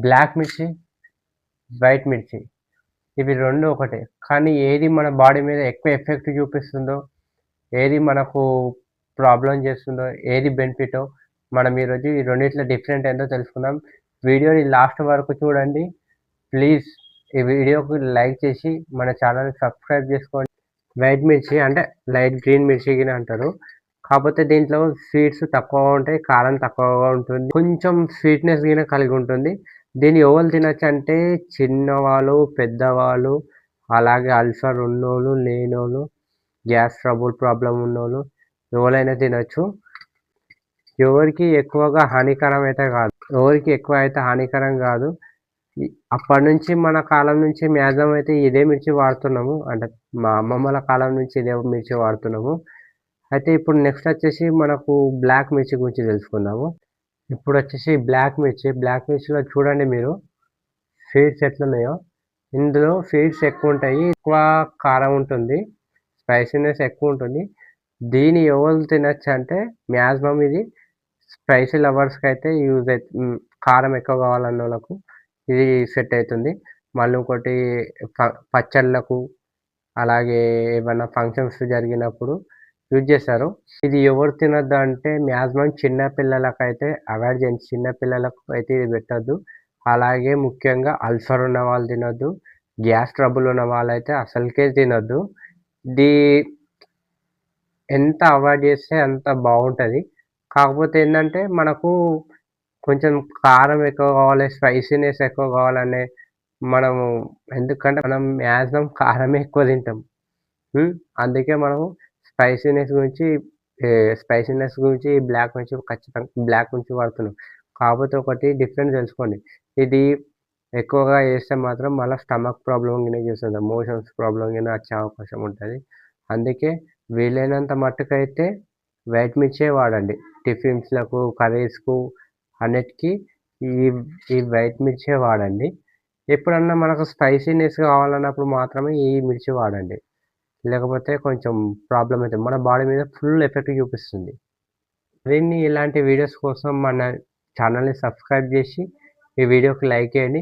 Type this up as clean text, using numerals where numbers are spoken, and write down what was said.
Black మిర్చి, white మిర్చి ఇవి 2 ఒకటే. కానీ ఏది మన బాడీ మీద ఎక్కువ ఎఫెక్ట్ చూపిస్తుందో, ఏది మనకు ప్రాబ్లమ్ చేస్తుందో, ఏది బెనిఫిటో మనం ఈరోజు ఈ రెండిట్లో డిఫరెంట్ ఏందో తెలుసుకుందాం. వీడియోని లాస్ట్ వరకు చూడండి. ప్లీజ్ ఈ వీడియోకి లైక్ చేసి మన ఛానల్‌ని సబ్స్క్రైబ్ చేసుకోండి. వైట్ మిర్చి అంటే లైట్ గ్రీన్ మిర్చి గిన అంటారు. కాకపోతే దీంట్లో స్వీట్స్ తక్కువగా ఉంటాయి, కారం తక్కువగా ఉంటుంది. కొంచెం స్వీట్‌నెస్ గిన కలిగి ఉంటుంది. దీన్ని ఎవరు తినొచ్చంటే చిన్నవాళ్ళు, పెద్దవాళ్ళు, అలాగే అల్సర్ ఉన్నోళ్ళు, లేనోళ్ళు, గ్యాస్ ట్రబుల్ ప్రాబ్లమ్ ఉన్నోళ్ళు ఎవరైనా తినొచ్చు. ఎవరికీ ఎక్కువగా హానికరం అయితే కాదు. ఎవరికీ ఎక్కువ అయితే హానికరం కాదు. అప్పటినుంచి మన కాలం నుంచి మ్యాక్సిమం అయితే ఇదే మిర్చి వాడుతున్నాము. అంటే మా అమ్మమ్మల కాలం నుంచి ఇదే మిర్చి వాడుతున్నాము. అయితే ఇప్పుడు నెక్స్ట్ వచ్చేసి మనకు బ్లాక్ మిర్చి గురించి తెలుసుకుందాము. ఇప్పుడొచ్చేసి బ్లాక్ మిర్చి. బ్లాక్ మిర్చిలో చూడండి మీరు షేడ్స్ ఎట్లున్నాయో. ఇందులో షేడ్స్ ఎక్కువుంటాయి. ఎక్కువ కారం ఉంటుంది. స్పైసీనెస్ ఎక్కువుంటుంది. దీన్ని ఎవరు తినొచ్చంటే మ్యాక్సిమం ఇది స్పైసీ లవర్స్‌కైతే కారం ఎక్కువ కావాలన్నోళ్ళకు ఇది సెట్ అయితుంది. మళ్ళీ ఇంకోటి పచ్చళ్ళకు, అలాగే ఏమన్నా ఫంక్షన్స్ జరిగినప్పుడు యూజ్ చేస్తారు. ఇది ఎవరు తినొద్దంటే మ్యాక్సిమం చిన్న పిల్లలకైతే అవాయిడ్ చేయండి. చిన్న పిల్లలకు అయితే ఇది పెట్టొద్దు. అలాగే ముఖ్యంగా అల్సర్ ఉన్న వాళ్ళు తినొద్దు. గ్యాస్ ట్రబుల్ ఉన్న వాళ్ళైతే అసలుకే తినొద్దు. ఇది ఎంత అవాయిడ్ చేస్తే అంత బాగుంటది. కాకపోతే ఏందంటే మనకు కొంచెం కారం ఎక్కువ కావాలి, స్పైసీనెస్ ఎక్కువ కావాలనే మనము ఎందుకంటే మనం మ్యాక్సిమం కారమే ఎక్కువ తింటాం. అందుకే మనము స్పైసీనెస్ గురించి స్పైసీనెస్ గురించి బ్లాక్ మిర్చి ఖచ్చితంగా బ్లాక్ మిర్చి వాడుతున్నాం. కాకపోతే ఒకటి డిఫరెన్స్ తెలుసుకోండి. ఇది ఎక్కువగా చేస్తే మాత్రం మళ్ళా స్టమక్ ప్రాబ్లమ్ గిన చేస్తుంది. మోషన్స్ ప్రాబ్లమ్ గిన వచ్చే అవకాశం ఉంటది. అందుకే వీలైనంత మట్టుకైతే వైట్ మిర్చే వాడండి. టిఫిన్స్‌లకు, కర్రీస్‌కు అన్నిటికి ఈ ఈ వైట్ మిర్చే వాడండి. ఎప్పుడన్నా మనకు స్పైసీనెస్ కావాలన్నప్పుడు మాత్రమే ఈ మిర్చి వాడండి. లేకపోతే కొంచెం ప్రాబ్లమ్ అయితది. మన బాడీ మీద ఫుల్ ఎఫెక్ట్ చూపిస్తుంది. మరిన్ని ఇలాంటి వీడియోస్ కోసం మన ఛానల్‌ని సబ్స్క్రైబ్ చేసి ఈ వీడియోకి లైక్ చేయండి.